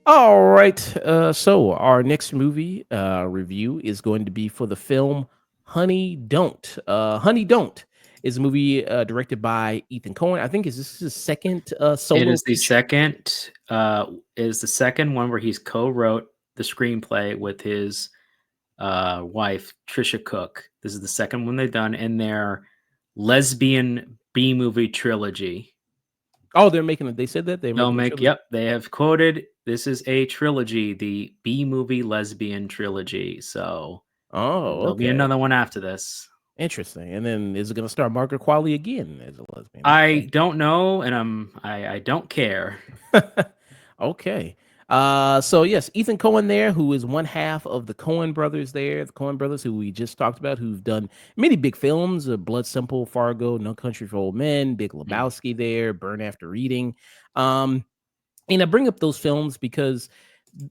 All right. So our next movie review is going to be for the film Honey Don't. Honey Don't is a movie directed by Ethan Coen. I think is this his second It solo is the feature. second, one where he's co-wrote the screenplay with his, wife, Trisha Cook. This is the second one they've done in their lesbian B-movie trilogy. Oh, they're making it. They said that they're They'll making a make trilogy. Yep, they have quoted, "This is a trilogy, the B-movie lesbian trilogy," so Oh, there'll be okay. another one after this. Interesting. And then is it going to star Margaret Qualley again as a lesbian? I don't know, and I don't care. Okay. So yes, Ethan Coen there, who is one half of the Coen brothers there, the Coen brothers who we just talked about, who've done many big films, Blood Simple, Fargo, No Country for Old Men, Big Mm. Lebowski there, Burn After Reading. Um, and I bring up those films because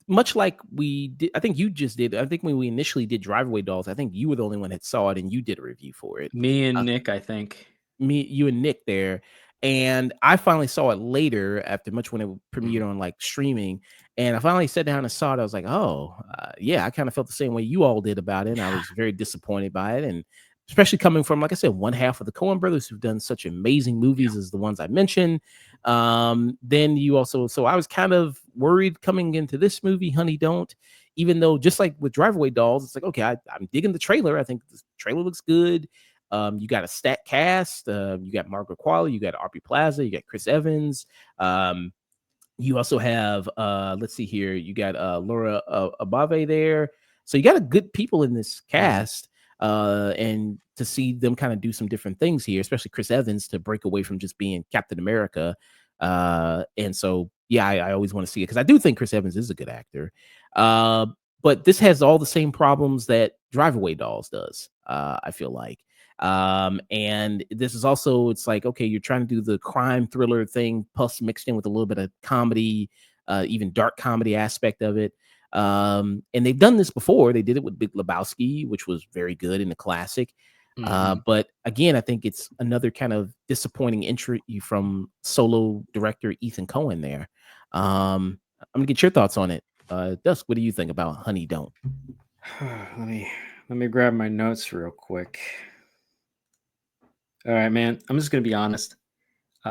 much like we did, I think you just did. I think when we initially did Driveway Dolls, I think you were the only one that saw it and you did a review for it. Me and Uh, Nick, I think. you and Nick there, and I finally saw it later after much when it Mhm. premiered on like streaming, and I finally sat down and saw it. I was like, oh, yeah, I kind of felt the same way you all did about it. And I Yeah. was very disappointed by it, and especially coming from, like I said, one half of the Coen brothers who've done such amazing movies as the ones I mentioned. Then you also, so I was kind of worried coming into this movie, Honey Don't. Even though, just like with Driveway Dolls, it's like, okay, I'm digging the trailer. I think the trailer looks good. You got a stat cast. You got Margaret Qualley, you got Aubrey Plaza, you got Chris Evans. You also have let's see here, you got Laura Abave there. So you got a good people in this Mhm. cast. And to see them kind of do some different things here, especially Chris Evans to break away from just being Captain America. And so yeah, I always want to see it because I do think Chris Evans is a good actor. Uh, but this has all the same problems that Drive Away Dolls does. I feel like. And this is also, it's like, okay, you're trying to do the crime thriller thing plus mixed in with a little bit of comedy, even dark comedy aspect of it. And they've done this before. They did it with Big Lebowski, which was very good in the classic. Mhm. But again, I think it's another kind of disappointing entry from solo director Ethan Cohen there. I'm gonna get your thoughts on it. Dusk, what do you think about Honey Don't? Let me let me grab my notes real quick. All right, man. I'm just gonna be honest.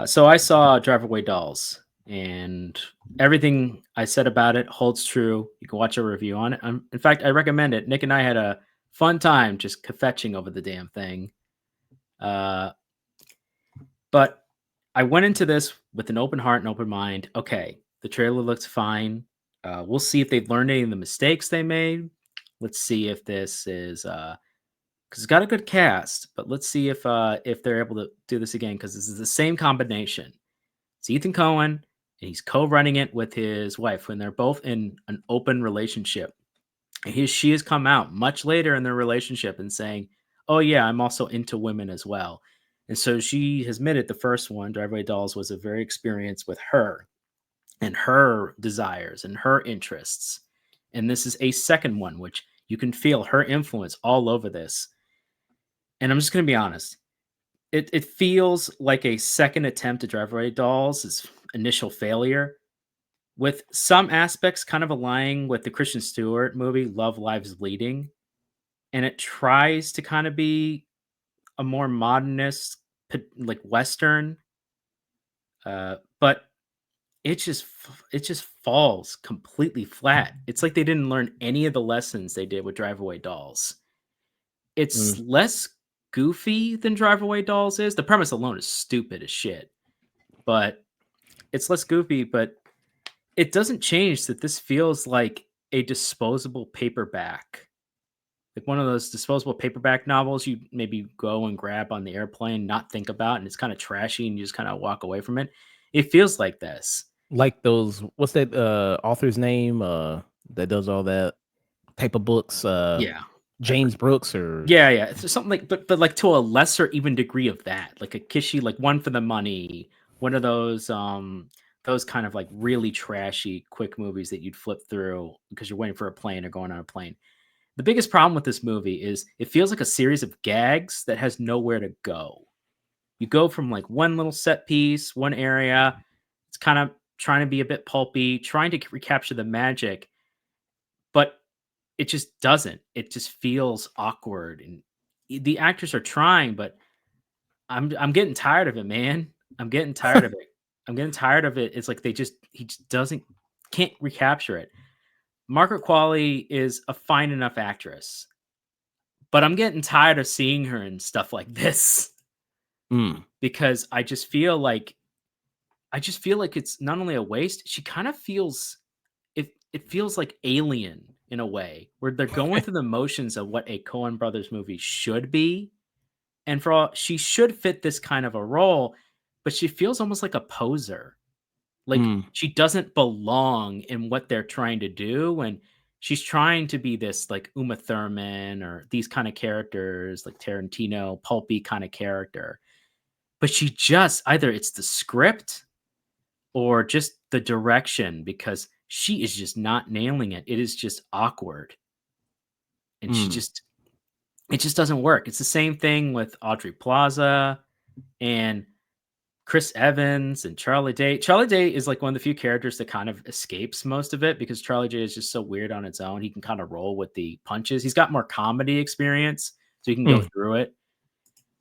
So I saw Drive Away Dolls, and everything I said about it holds true. You can watch a review on it. In fact, I recommend it. Nick and I had a fun time just kvetching over the damn thing. Uh, but I went into this with an open heart and open mind. Okay, the trailer looks fine. We'll see if they've learned any of the mistakes they made. Let's see if this is because it's got a good cast, but let's see if they're able to do this again because this is the same combination. It's Ethan Cohen, and he's co-running it with his wife when they're both in an open relationship. And she has come out much later in their relationship and saying, "Oh yeah, I'm also into women as well." And so she has admitted the first one, Driveway Dolls, was a very experience with her and her desires and her interests. And this is a second one, which you can feel her influence all over this. And I'm just going to be honest. It feels like a second attempt to Driveway Dolls' initial failure, with some aspects kind of aligning with the Christian Stewart movie Love Lives Bleeding, and it tries to kind of be a more modernist, like Western, but it just falls completely flat. It's like they didn't learn any of the lessons they did with Drive Away Dolls. It's Mm, less goofy than Drive Away Dolls is. The premise alone is stupid as shit, but it's less goofy, but it doesn't change that this feels like a disposable paperback. Like one of those disposable paperback novels you maybe go and grab on the airplane, not think about, and it's kind of trashy and you just kind of walk away from it. It feels like this. like those, what's that author's name? That does all that type of books. Yeah. I James Brooks or Yeah, yeah. It's something like but like to a lesser even degree of that. Like a Kishi, like One for the Money, one of those those kind of like really trashy quick movies that you'd flip through because you're waiting for a plane or going on a plane. The biggest problem with this movie is it feels like a series of gags that has nowhere to go. You go from like one little set piece, one area. It's kind of trying to be a bit pulpy, trying to recapture the magic, but it just doesn't. It just feels awkward, and the actors are trying, but I'm getting tired of it, man. I'm getting tired of it. I'm getting tired of it. It's like he just doesn't can't recapture it. Margaret Qualley is a fine enough actress, but I'm getting tired of seeing her in stuff like this Mm. because I just feel like it's not only a waste, she kind of feels it feels like Alien in a way, where they're going through the motions of what a Coen Brothers movie should be. And for all she should fit this kind of a role, but she feels almost like a poser. Like Mm. she doesn't belong in what they're trying to do. And she's trying to be this like Uma Thurman or these kind of characters, like Tarantino, pulpy kind of character. But she just either it's the script or just the direction because she is just not nailing it. It is just awkward. And Mm. it just doesn't work. It's the same thing with Audrey Plaza and Chris Evans and Charlie Day. Charlie Day is like one of the few characters that kind of escapes most of it because Charlie Day is just so weird on its own. He can kind of roll with the punches. He's got more comedy experience, so he can go Mm. through it.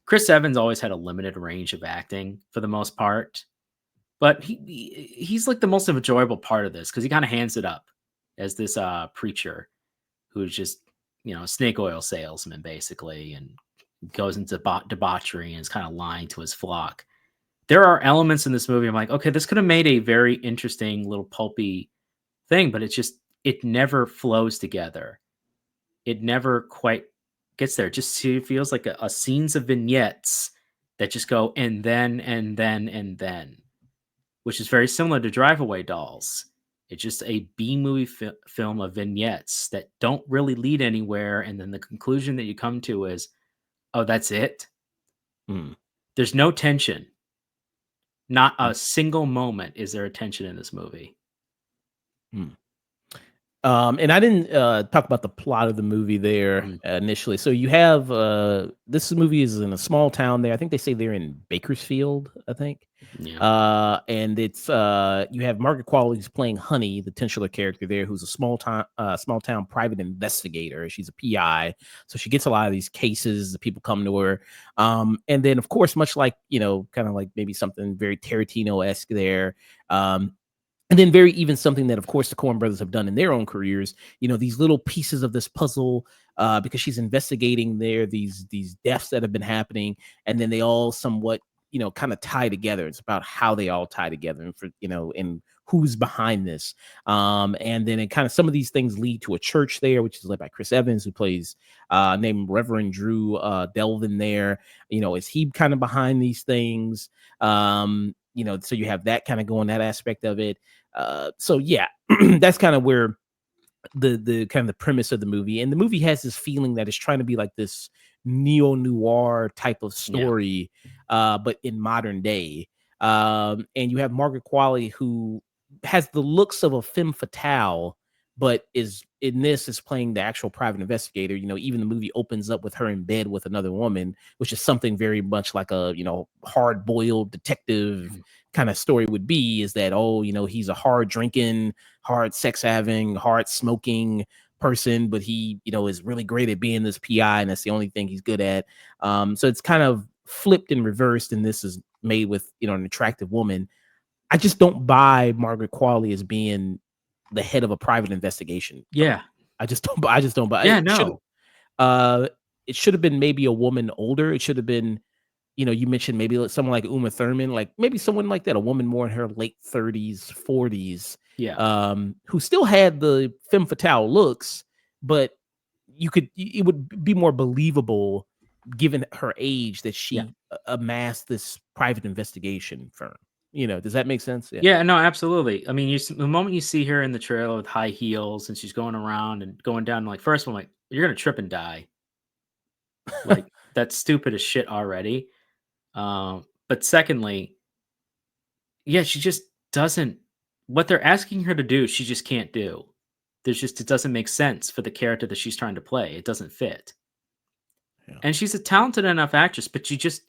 Chris Evans always had a limited range of acting for the most part, but he's like the most enjoyable part of this because he kind of hands it up as this preacher who's just a snake oil salesman basically, and goes into debauchery and is kind of lying to his flock. There are elements in this movie I'm like, okay, this could have made a very interesting little pulpy thing, but it never flows together. It never quite gets there. It just feels like a scenes of vignettes that just go and then and then and then, which is very similar to Drive Away Dolls. It's just a B movie film of vignettes that don't really lead anywhere, and then the conclusion that you come to is, oh, that's it. Mm. There's no tension. Not a single moment is there a tension in this movie. Mm. And I didn't talk about the plot of the movie there Mhm. initially. So you have this movie is in a small town there. I think they say they're in Bakersfield, I think. Yeah. And it's you have Margaret Qualley who's playing Honey, the titular character there, who's a small town private investigator. She's a PI, so she gets a lot of these cases. The people come to her, and then of course, much like kind of like maybe something very Tarantino-esque there. And then very even something that, of course, the Coen brothers have done in their own careers, these little pieces of this puzzle, because she's investigating these deaths that have been happening, and then they all somewhat, kind of tie together. It's about how they all tie together and who's behind this. And then it kind of some of these things lead to a church there, which is led by Chris Evans, who plays named Reverend Drew Delvin there. Is he kind of behind these things? So you have that kind of going, that aspect of it. So yeah, that's kind of where the kind of the premise of the movie, and the movie has this feeling that it's trying to be like this neo-noir type of Yeah. story, but in modern day. And you have Margaret Qualley, who has the looks of a femme fatale, but is in this is playing the actual private investigator. Even the movie opens up with her in bed with another woman, which is something very much like a hard-boiled detective Mhm. kind of story would be. Is that, he's a hard drinking, hard sex having, hard smoking person, but he, is really great at being this PI, and that's the only thing he's good at. So it's kind of flipped and reversed, and this is made with, an attractive woman. I just don't buy Margaret Qualley as being the head of a private investigation firm. Yeah. I just don't buy Yeah, it. no. It should have been maybe a woman older. It should have been, you mentioned maybe someone like Uma Thurman, like maybe someone like that, a woman more in her late 30s, 40s, Yeah. who still had the femme fatale looks, but it would be more believable given her age that Yeah. she amassed this private investigation firm. Does that make sense? Yeah. Yeah, no, absolutely. I mean, the moment you see her in the trailer with high heels and she's going around and going down, like, first one, like, you're gonna trip and die. Like, that's stupid as shit already. But secondly, yeah, she just doesn't what they're asking her to do, she just can't do. It doesn't make sense for the character that she's trying to play. It doesn't fit. Yeah. And she's a talented enough actress, but she just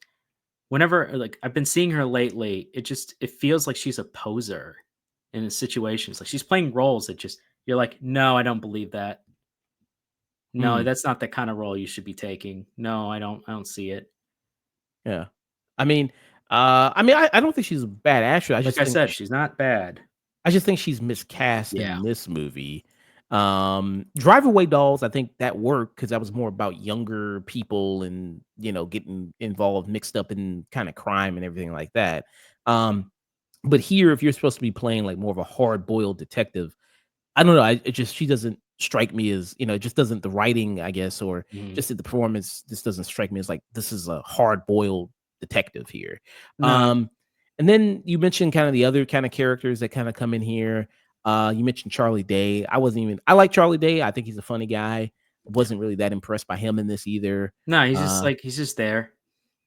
whenever like I've been seeing her lately, it feels like she's a poser in situations. Like she's playing roles that just you're like, no, I don't believe that. No, Mm, that's not the kind of role you should be taking. No, I don't see it. yeah. I mean, I don't think she's a bad actress. Like I said, she's not bad. I just think she's miscast Yeah. in this movie. Drive Away Dolls, I think that worked because that was more about younger people and getting involved, mixed up in kind of crime and everything like that. But here, if you're supposed to be playing like more of a hard boiled detective, I don't know. She doesn't strike me as it just doesn't the writing, I guess, or Mhm. just the performance. This doesn't strike me as like this is a hard boiled detective here. No. Um, and then you mentioned kind of the other kind of characters that kind of come in here. You mentioned Charlie Day. I like Charlie Day. I think he's a funny guy. Wasn't really that impressed by him in this either. No, Uh, he's just there.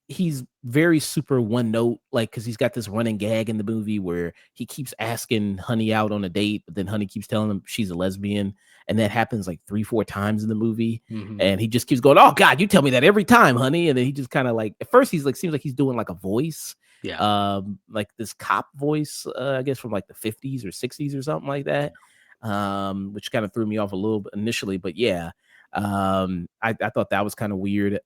he's very super one note, like because he's got this running gag in the movie where he keeps asking Honey out on a date, but then Honey keeps telling him she's a lesbian, and that happens like 3-4 times in the movie, Mhm. and he just keeps going, "Oh God, you tell me that every time, Honey," and then he just kind of like at first he's like seems like he's doing like a voice, Yeah. like this cop voice, I guess from like the 50s or 60s or something like that, which kind of threw me off a little bit initially, but yeah, I thought that was kind of weird.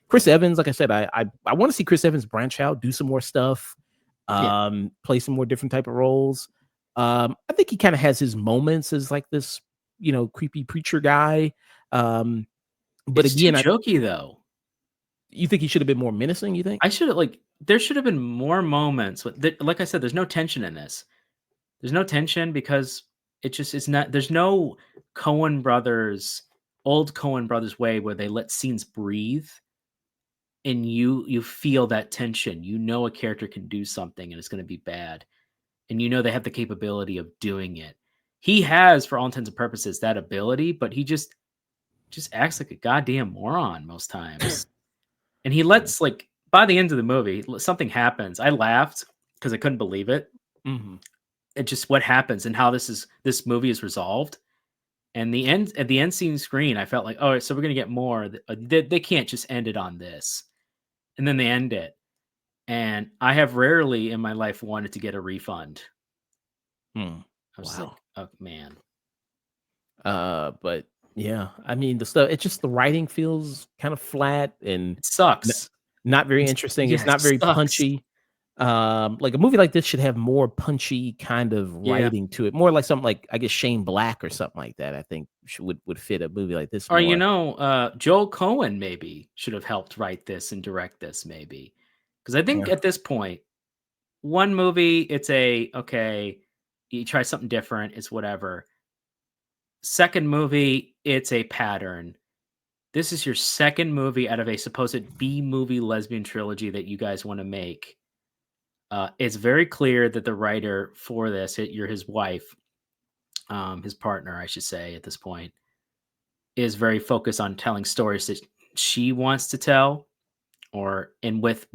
Chris Evans, like I said, I want to see Chris Evans branch out, do some more stuff, Yeah. play some more different type of roles. I think he kind of has his moments as like this, creepy preacher guy. Um, but It's too again, jokey though. you think he should have been more menacing? You think? I should have there should have been more moments with like I said, there's no tension in this. There's no tension because it's not there's no Coen Brothers old Coen Brothers way where they let scenes breathe and you feel that tension. You know a character can do something and it's going to be bad. And you know they have the capability of doing it. He has for all intents and purposes that ability, but he just acts like a goddamn moron most times. And he Yeah. lets like by the end of the movie, something happens. I laughed because I couldn't believe it. Hmm. It just what happens and how this movie is resolved. And the end at the end scene screen, I felt like, oh, so we're gonna get more. They can't just end it on this. And then they end it. And I have rarely in my life wanted to get a refund. Hmm. I was just Wow. like, oh man, But yeah, I mean the stuff. It's just the writing feels kind of flat and it n- sucks. not very interesting. Yeah, It's it not very sucks. punchy. Like a movie like this should have more punchy kind of Yeah. writing to it, more like something like I guess Shane Black or something like that. I think would fit a movie like this Or more. Joel Cohen maybe should have helped write this and direct this maybe. Because I think Yeah. at this point, one movie, it's okay, you try something different, it's whatever. Second movie, it's a pattern. This is your second movie out of a supposed B movie lesbian trilogy that you guys want to make. It's very clear that the writer for this, you're his wife, his partner, I should say, at this point, is very focused on telling stories that she wants to tell, or and with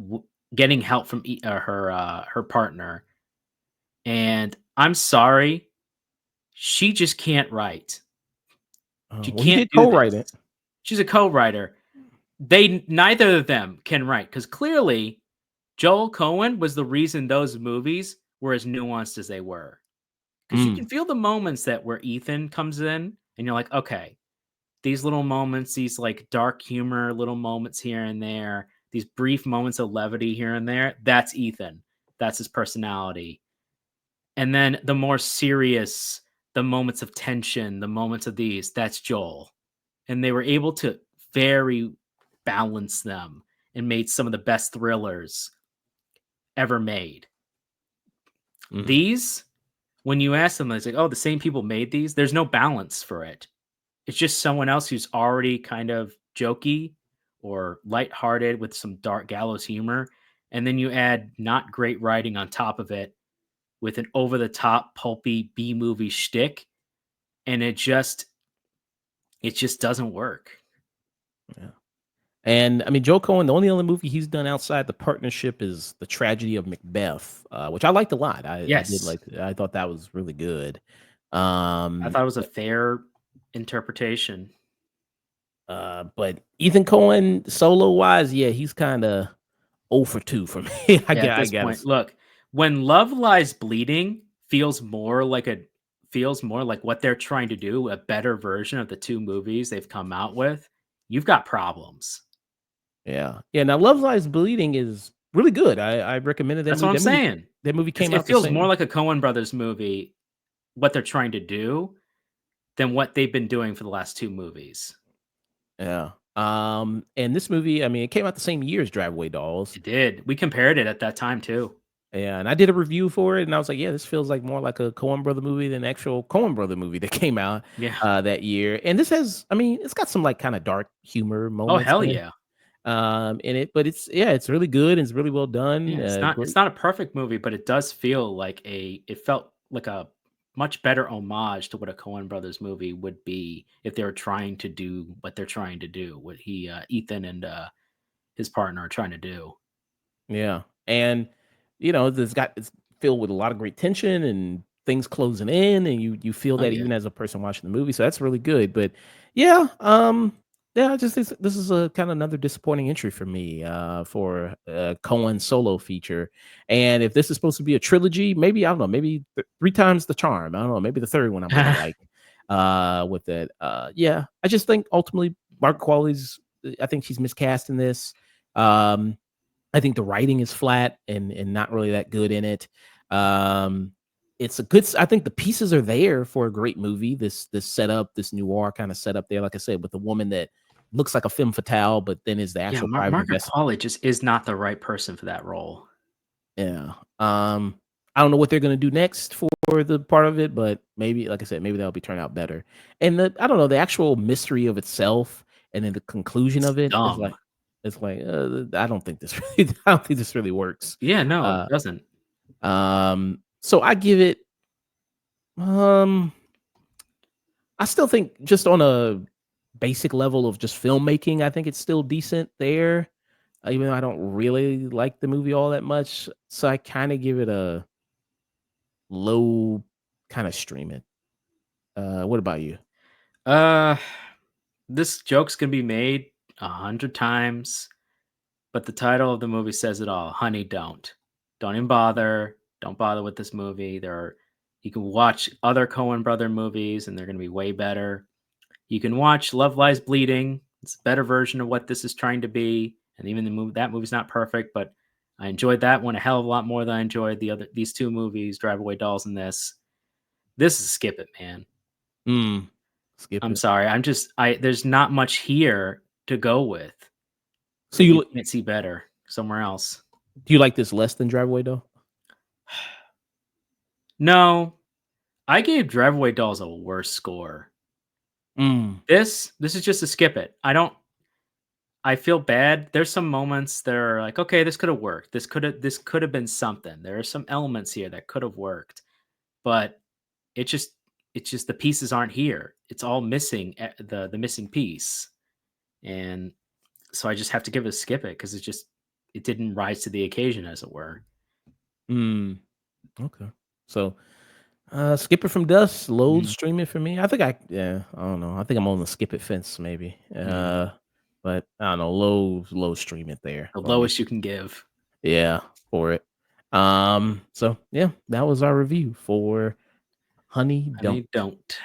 getting help from her partner. And I'm sorry, she just can't write. She Well, he can't did do co-write this. it. She's a co-writer. They neither of them can write because clearly Joel Cohen was the reason those movies were as nuanced as they were. Because you can Mm, feel the moments that where Ethan comes in, and you're like, okay, these little moments, these like dark humor, little moments here and there, these brief moments of levity here and there, that's Ethan. That's his personality. And then the more serious, the moments of tension, the moments of these, that's Joel. And they were able to very balance them and made some of the best thrillers ever made. mm, These, when you ask them, it's like, oh, the same people made these. There's no balance for it. It's just someone else who's already kind of jokey or lighthearted with some dark gallows humor. And then you add not great writing on top of it with an over the top pulpy B movie shtick. And it just doesn't work. yeah. And I mean, Joe Cohen, the only other movie he's done outside the partnership is The Tragedy of Macbeth, which I liked a lot. I did Yes. like. I thought that was really good. I Um, thought it was a fair interpretation. but Ethan Cohen, solo wise, yeah, he's kind of 0 for 2 for me. Yeah, at I this gotta. point, look, when Love Lies Bleeding feels more like what they're trying to do, a better version of the 2 movies they've come out with, you've got problems. Yeah, yeah. Now, Love Lies Bleeding is really good. I recommended that That's what movie. I'm saying. That movie came It out the feels more same. like a Coen Brothers movie, what they're trying to do, than what they've been doing for the last 2 movies. Yeah. And this movie, I mean, it came out the same year as Driveway Dolls. It did. We compared it at that time too. Yeah, and I did a review for it, and I was like, "Yeah, this feels like more like a Coen Brother movie than actual Coen Brother movie that came out Yeah. that year." And this has, I mean, it's got some like kind of dark humor Oh, moments hell yeah. in it, but it's really good and it's really well done. Yeah, it's Great, not a perfect movie, but it does feel like it felt like a much better homage to what a Coen Brothers movie would be if they were trying to do what they're trying to do, what Ethan and his partner are trying to do. yeah, and it's filled with a lot of great tension and things closing in, and you feel Oh that yeah. even as a person watching the movie, so that's really good. But yeah, yeah, I just think this is a kind of another disappointing entry for me for Cohen solo feature. And if this is supposed to be a trilogy, maybe I don't know, maybe three times the charm. I don't know, maybe the third one I'm gonna like with it. Yeah, I just think ultimately Mark Qualley's. I think she's miscast in this. Um, I think the writing is flat and not really that good in it. Um, it's a good. I think the pieces are there for a great movie. This setup, this noir kind of setup there, like I said, with the woman that looks like a femme fatale, but then is the Yeah, actual private Margaret investigator. Qualley just is not the right person for that role. Yeah. I don't know what they're gonna do next for the part of it, but maybe, like I said, maybe that'll be turn out better. And I don't know, the actual mystery of itself and then the conclusion It's of it is dumb. like I don't think this really I don't think this really works. Yeah, no, it Uh doesn't. so I give it um I still think just on a basic level of just filmmaking, I think it's still decent there. Even though I don't really like the movie all that much. So I kind of give it a low kind of stream it. What about you? Uh, this joke's gonna be made 100 times. But the title of the movie says it all. Honey, don't. Don't even bother. Don't bother with this movie. You can watch other Coen brother movies and they're going to be way better. You can watch Love Lies Bleeding. It's a better version of what this is trying to be. And even that movie's not perfect, but I enjoyed that one a hell of a lot more than I enjoyed these 2 movies, Drive Away Dolls and this. This is skip it, man. Mm, skip I'm it. sorry. There's not much here to go with So if you can't see better somewhere else. do you like this less than Driveway though? No, I gave Drive Away Dolls a worse score. Mm, This is just a skip it. I feel bad. There's some moments that are like, okay, this could have worked. This could have been something. There are some elements here that could have worked, but it just it's just the pieces aren't here. It's all missing the missing piece. And so I just have to give it a skip it because it didn't rise to the occasion, as it were. mm, okay. So skip it from dust, load Mhm. stream it for me. Yeah, I don't know. I think I'm on the skip it fence maybe. Yeah. But I don't know, low stream it there The for me. lowest you can give. Yeah, for it. So yeah, that was our review for Honey Don't. Honey, don't.